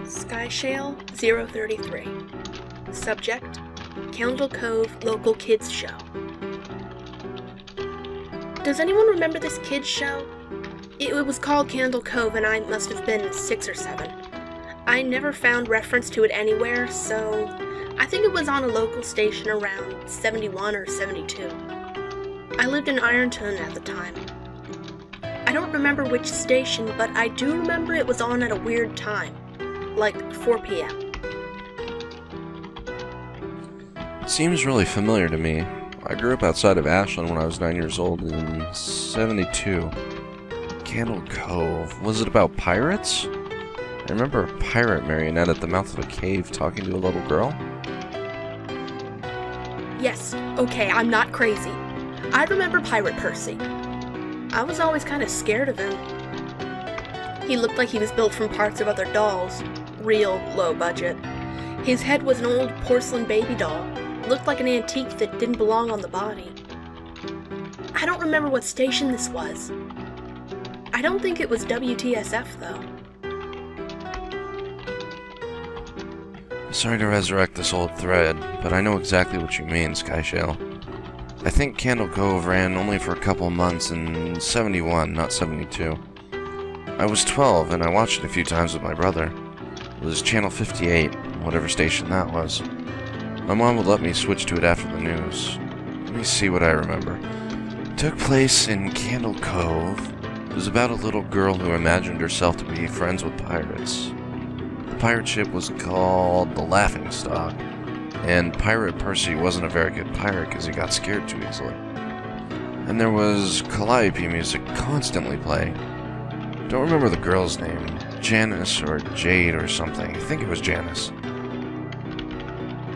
Skyshale 033. Subject: Cove Local Kids Show. Does anyone remember this kids show? It was called Cove and I must have been 6 or 7. I never found reference to it anywhere, so I think it was on a local station around 71 or 72. I lived in Ironton at the time. I don't remember which station, but I do remember it was on at a weird time, like 4 p.m. Seems really familiar to me. I grew up outside of Ashland when I was 9 years old in 72. Candle Cove. Was it about pirates? I remember a pirate marionette at the mouth of a cave talking to a little girl. Yes, okay, I'm not crazy. I remember Pirate Percy. I was always kind of scared of him. He looked like he was built from parts of other dolls. Real low budget. His head was an old porcelain baby doll. Looked like an antique that didn't belong on the body. I don't remember what station this was. I don't think it was WTSF, though. Sorry to resurrect this old thread, but I know exactly what you mean, Skyshale. I think Candle Cove ran only for a couple months in 71, not 72. I was 12, and I watched it a few times with my brother. It was Channel 58, whatever station that was. My mom would let me switch to it after the news. Let me see what I remember. It took place in Candle Cove. It was about a little girl who imagined herself to be friends with pirates. The pirate ship was called the Laughingstock, and Pirate Percy wasn't a very good pirate because he got scared too easily. And there was calliope music constantly playing. Don't remember the girl's name. Janice or Jade or something. I think it was Janice.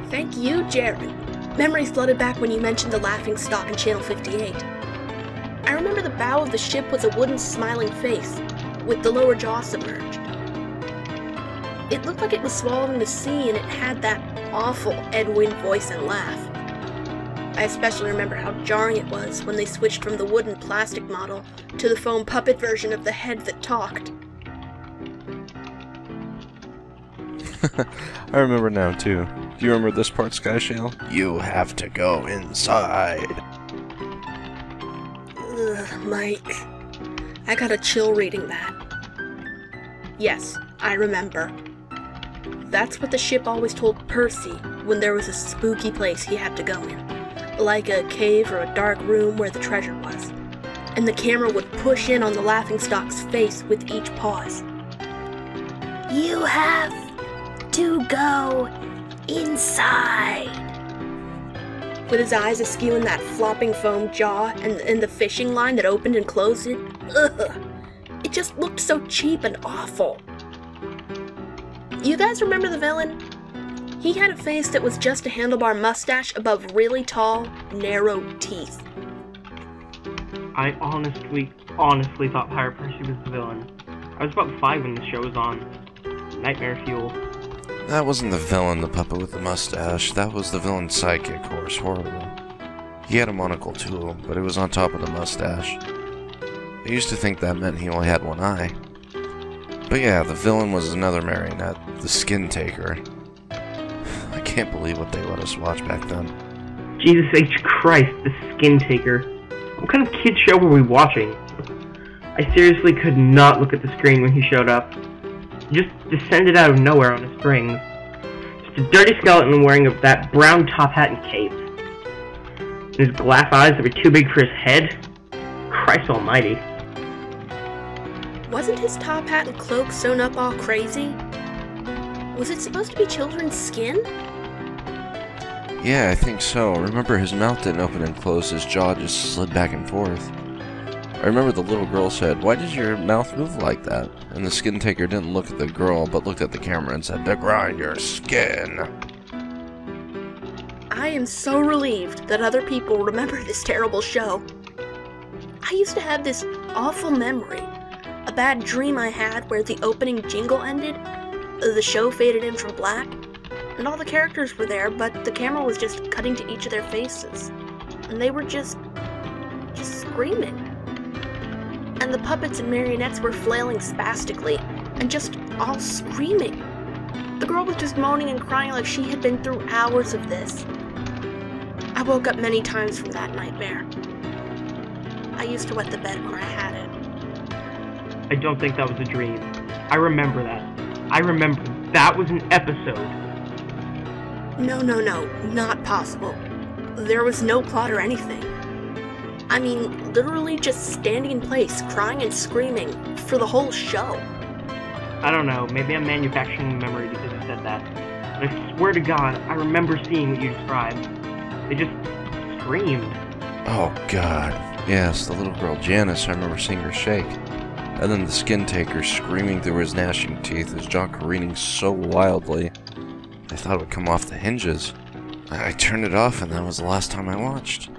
Thank you, Jaren. Memories flooded back when you mentioned the Laughingstock in Channel 58. I remember the bow of the ship was a wooden smiling face, with the lower jaw submerged. It looked like it was swallowing the sea, and it had that awful Edwin voice and laugh. I especially remember how jarring it was when they switched from the wooden plastic model to the foam puppet version of the head that talked. I remember now, too. Do you remember this part, Skyshale? You have to go inside. Ugh, Mike. I got a chill reading that. Yes, I remember. That's what the ship always told Percy when there was a spooky place he had to go in, like a cave or a dark room where the treasure was. And the camera would push in on the Laughingstock's face with each pause. You have to go inside. With his eyes askew in that flopping foam jaw and the fishing line that opened and closed it. Ugh. It just looked so cheap and awful. You guys remember the villain? He had a face that was just a handlebar mustache above really tall, narrow teeth. I honestly thought Pirate Percy was the villain. I was about 5 when the show was on. Nightmare fuel. That wasn't the villain, the puppet with the mustache. That was the villain's sidekick, Horace Horrible. He had a monocle too, but it was on top of the mustache. I used to think that meant he only had one eye. But yeah, the villain was another marionette, the Skin Taker. I can't believe what they let us watch back then. Jesus H. Christ, the Skin Taker. What kind of kid show were we watching? I seriously could not look at the screen when he showed up. He just descended out of nowhere on a string. Just a dirty skeleton wearing that brown top hat and cape. And his glass eyes that were too big for his head. Christ almighty. Wasn't his top hat and cloak sewn up all crazy? Was it supposed to be children's skin? Yeah, I think so. Remember, his mouth didn't open and close, his jaw just slid back and forth. I remember the little girl said, "Why did your mouth move like that?" And the Skin Taker didn't look at the girl, but looked at the camera and said, "To grind your skin." I am so relieved that other people remember this terrible show. I used to have this awful memory. A bad dream I had where the opening jingle ended, the show faded in from black, and all the characters were there, but the camera was just cutting to each of their faces. And they were just screaming. And the puppets and marionettes were flailing spastically, and just all screaming. The girl was just moaning and crying like she had been through hours of this. I woke up many times from that nightmare. I used to wet the bed when I had it. I don't think that was a dream. I remember that. I remember that was an episode. No, not possible. There was no plot or anything. I mean, literally just standing in place, crying and screaming for the whole show. I don't know, maybe I'm manufacturing a memory because you said that. But I swear to God, I remember seeing what you described. They just screamed. Oh, God. Yes, the little girl Janice, I remember seeing her shake. And then the skin taker screaming through his gnashing teeth, his jaw careening so wildly, I thought it would come off the hinges. I turned it off, and that was the last time I watched.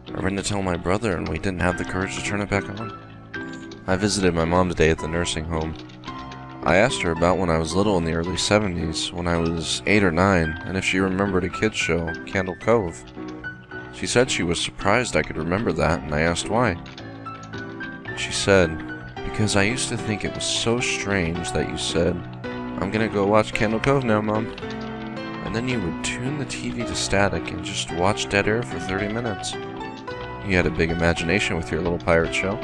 I ran to tell my brother, and we didn't have the courage to turn it back on. I visited my mom today at the nursing home. I asked her about when I was little in the early 70s, when I was 8 or 9, and if she remembered a kids show, Cove. She said she was surprised I could remember that, and I asked why. She said, "Because I used to think it was so strange that you said, 'I'm gonna go watch Cove now, Mom.' And then you would tune the TV to static and just watch dead air for 30 minutes. You had a big imagination with your little pirate show."